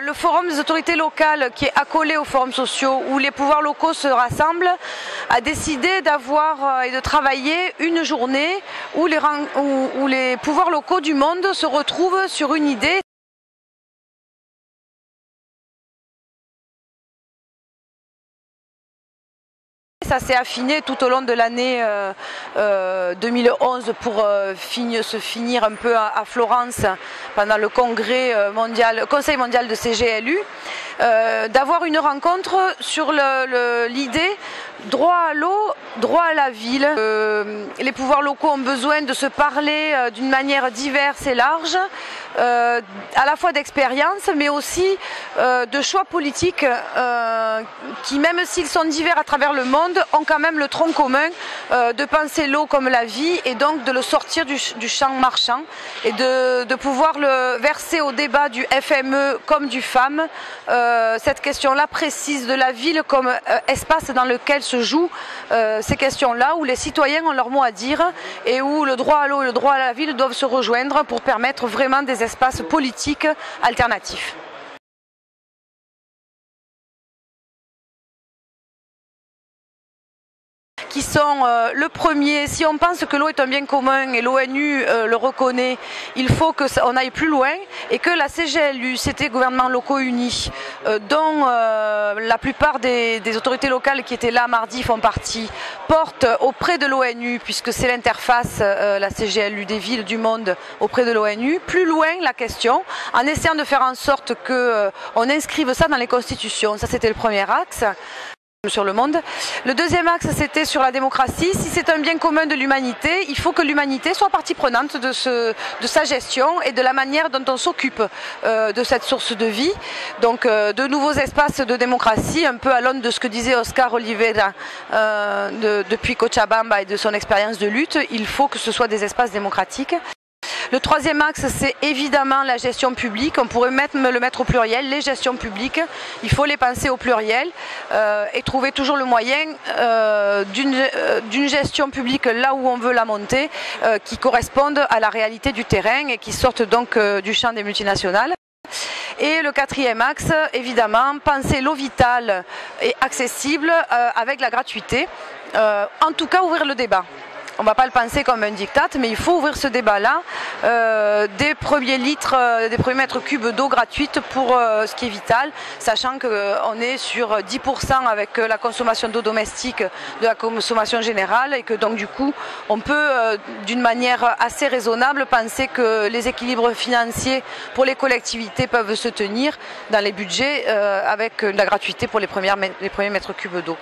le forum des autorités locales qui est accolé aux forums sociaux où les pouvoirs locaux se rassemblent a décidé d'avoir et de travailler une journée où les pouvoirs locaux du monde se retrouvent sur une idée. Ça s'est affiné tout au long de l'année 2011 pour se finir un peu à Florence pendant le Conseil mondial de CGLU, d'avoir une rencontre sur l'idée droit à l'eau, droit à la ville. Les pouvoirs locaux ont besoin de se parler d'une manière diverse et large, à la fois d'expérience mais aussi de choix politiques qui, même s'ils sont divers à travers le monde, ont quand même le tronc commun de penser l'eau comme la vie et donc de le sortir du champ marchand et de pouvoir le verser au débat du FME comme du FAM, cette question-là précise de la ville comme espace dans lequel se jouent ces questions-là, où les citoyens ont leur mot à dire et où le droit à l'eau et le droit à la ville doivent se rejoindre pour permettre vraiment des espaces politiques alternatifs. Qui sont le premier, si on pense que l'eau est un bien commun et l'ONU le reconnaît, il faut qu'on aille plus loin et que la CGLU, c'était gouvernements locaux unis, dont la plupart des autorités locales qui étaient là mardi font partie, portent auprès de l'ONU, puisque c'est l'interface, la CGLU des villes du monde auprès de l'ONU, plus loin la question, en essayant de faire en sorte qu'on inscrive ça dans les constitutions. Ça, c'était le premier axe sur le monde. Le deuxième axe, c'était sur la démocratie. Si c'est un bien commun de l'humanité, il faut que l'humanité soit partie prenante de sa gestion et de la manière dont on s'occupe de cette source de vie. Donc de nouveaux espaces de démocratie, un peu à l'aune de ce que disait Oscar Oliveira depuis Cochabamba et de son expérience de lutte, il faut que ce soit des espaces démocratiques. Le troisième axe, c'est évidemment la gestion publique. On pourrait même le mettre au pluriel, les gestions publiques. Il faut les penser au pluriel et trouver toujours le moyen d'une gestion publique là où on veut la monter, qui corresponde à la réalité du terrain et qui sorte donc du champ des multinationales. Et le quatrième axe, évidemment, penser l'eau vitale et accessible avec la gratuité. En tout cas, ouvrir le débat. On ne va pas le penser comme un diktat, mais il faut ouvrir ce débat-là, des premiers mètres cubes d'eau gratuite pour ce qui est vital, sachant qu'on est sur 10% avec la consommation d'eau domestique de la consommation générale et que donc du coup on peut d'une manière assez raisonnable penser que les équilibres financiers pour les collectivités peuvent se tenir dans les budgets avec la gratuité pour les premiers mètres cubes d'eau.